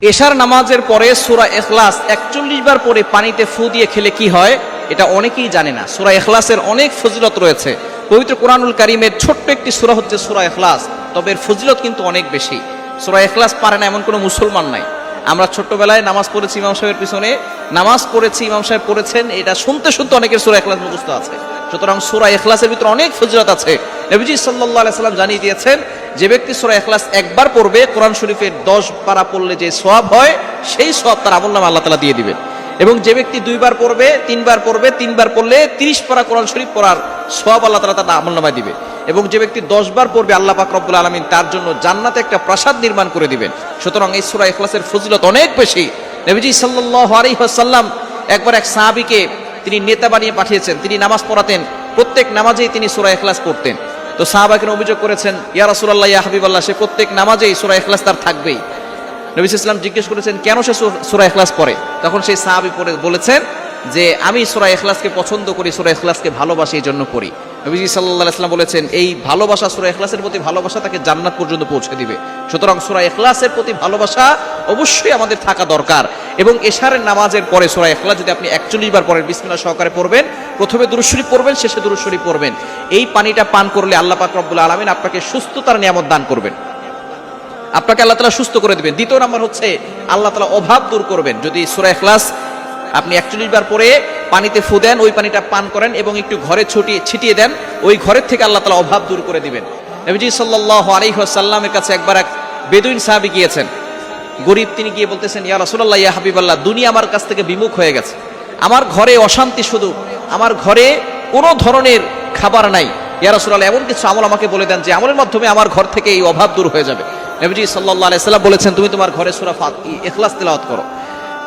এশার নামাজের পরে সূরা ইখলাস ৪১ বার পরে পানিতে ফু দিয়ে খেলে কি হয় এটা অনেকেই জানে না। সূরা ইখলাসের অনেক ফজিলত রয়েছে। পবিত্র কোরআনুল কারীমের ছোট্ট একটি সূরা হচ্ছে সূরা ইখলাস, তবে এর ফজিলত কিন্তু অনেক বেশি। সূরা ইখলাস পারে না এমন কোনো মুসলমান নাই। আমরা ছোট্টবেলায় নামাজ পড়েছি ইমাম সাহেবের পিছনে, নামাজ পড়েছি ইমাম সাহেব পড়েছেন, এটা শুনতে শুনতে অনেকের সূরা ইখলাস মুখস্থ আছে। সুতরাং সূরা ইখলাসের ভিতরে অনেক ফজিলত আছে। নবীজি সাল্লাল্লাহু আলাইহি সাল্লাম জানিয়ে দিয়েছেন, যে ব্যক্তি সূরা ইখলাস একবার পড়বে কোরআন শরীফের 10 পারা পড়লে যে সওয়াব হয় সেই সওয়াব তার আমলনামায় আল্লাহ তাআলা দিয়ে দিবেন। এবং যে ব্যক্তি 2 বার পড়বে, 3 বার পড়বে, 3 বার পড়লে 30 পারা কোরআন শরীফ পড়ার সওয়াব আল্লাহ তাআলা তার আমলনামায় দিবে। এবং যে ব্যক্তি 10 বার পড়বে আল্লাহ পাক রব্বুল আলামিন তার জন্য জান্নাতে একটা প্রাসাদ নির্মাণ করে দিবেন। সুতরাং এই সূরা ইখলাসের ফজিলত অনেক বেশি। নবীজি সাল্লাল্লাহু আলাইহি ওয়াসাল্লাম একবার এক সাহাবীকে তিনি নেতা বানিয়ে পাঠিয়েছেন, তিনি নামাজ পড়াতেন, প্রত্যেক নামাজেই তিনি সূরা ইখলাস পড়তেন। তো সাহাবাকে অভিযোগ করেছেন, ইয়া রাসূলুল্লাহ, ইয়া হাবিবাল্লাহ, সে প্রত্যেক নামাজেই সূরা ইখলাস তার থাকবেই। নবী সাল্লাল্লাহু আলাইহি ওয়াসাল্লাম জিজ্ঞেস করেছেন, কেন সে সূরা ইখলাস পড়ে? তখন সেই সাহাবী বলেছেন যে আমি সূরা ইখলাসকে পছন্দ করি, সূরা ইখলাসকে ভালোবাসি, এই জন্য পড়ি। নবীজি সাল্লাল্লাহু আলাইহি ওয়াসাল্লাম বলেছেন, এই ভালোবাসা, সূরা ইখলাসের প্রতি ভালোবাসা তাকে জান্নাত পর্যন্ত পৌঁছে দিবে। সুতরাং সূরা ইখলাসের প্রতি ভালোবাসা অবশ্যই আমাদের থাকা দরকার। এবং এশারের নামাজের পরে সূরা ইখলাস যদি আপনি ৪১ বার পড়েন, বিসমিল্লাহ সহকারে পড়বেন, প্রথমে দুরূদ শরীফ পড়বেন, শেষে দুরূদ শরীফ পড়বেন, এই পানিটা পান করলে আল্লাহ পাক রব্বুল আলামিন আপনাকে সুস্থতার নিয়ামত দান করবেন, আপনাকে আল্লাহ তাআলা সুস্থ করে দিবেন। দ্বিতীয় নাম্বার হচ্ছে আল্লাহ তাআলা অভাব দূর করবেন। যদি সূরা ইখলাস আপনি ৪১ বার পরে পানিতে ফু দেন, ওই পানিটা পান করেন এবং একটু ঘরে ছিটিয়ে দেন, ওই ঘরের থেকে আল্লাহ তাআলা অভাব দূর করে দিবেন। নবীজি সাল্লাল্লাহু আলাইহি ওয়াসাল্লামের কাছে একবার এক বেদুইন সাহাবী গিয়েছেন, গরীব, তিনি গিয়ে বলতেছেন, ইয়া রাসূলুল্লাহ, ইয়া হাবিবাল্লাহ, দুনিয়া আমার কাছ থেকে বিমুখ হয়ে গেছে, আমার ঘরে অশান্তি শুধু, আমার ঘরে কোনো ধরনের খাবার নাই, ইয়া রাসূলুল্লাহ, এমন কিছু আমল আমাকে বলে দেন যে আমলের মাধ্যমে আমার ঘর থেকে এই অভাব দূর হয়ে যাবে। নবীজি সাল্লাল্লাহু আলাইহি ওয়াসাল্লাম বলেছেন, তুমি তোমার ঘরে সূরা ইখলাস তেলাওয়াত করো।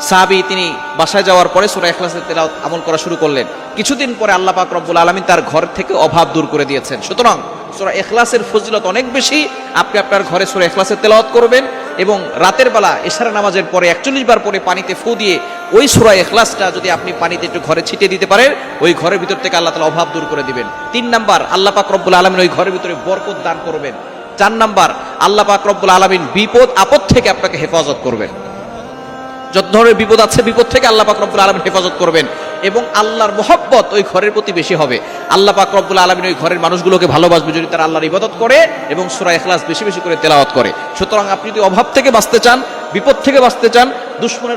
সাহাবী তিনি বাসায় যাওয়ার পরে সূরা ইখলাসের তেলাওয়াত আমল করা শুরু করলেন। কিছুদিন পরে আল্লাহ পাক রব্বুল আলামিন তার ঘর থেকে অভাব দূর করে দিয়েছেন। সুতরাং সূরা ইখলাসের ফজিলত অনেক বেশি। আপনি আপনার ঘরে সূরা ইখলাসের তেলাওয়াত করবেন এবং রাতের বেলা এশার নামাজের পরে ৪১ বার পরে পানিতে ফু দিয়ে ওই সূরা ইখলাসটা যদি আপনি পানিতে একটু ঘরে ছিটিয়ে দিতে পারেন, ওই ঘরের ভিতর থেকে আল্লাহ তাআলা অভাব দূর করে দিবেন। 3 নাম্বার, আল্লাহ পাক রব্বুল আলামিন ওই ঘরের ভিতরে বরকত দান করবেন। 4 নাম্বার, আল্লাহ পাক রব্বুল আলামিন বিপদ আপদ থেকে আপনাকে হেফাজত করবেন। যত ধরনের বিপদ আছে, বিপদ থেকে আল্লাহ পাক রব্বুল আলামিন হেফাজত করবেন এবং আল্লাহর মহব্বত ওই ঘরের প্রতি বেশি হবে। আল্লাহ পাক রব্বুল আলামিন ওই ঘরের মানুষগুলোকে ভালোবাসবে যদি তারা আল্লাহর ইবাদত করে এবং সূরা ইখলাস বেশি বেশি করে তেলাওয়াত করে। সুতরাং আপনি যদি অভাব থেকে বাঁচতে চান, বিপদ থেকে বাঁচতে চান, দুশমনের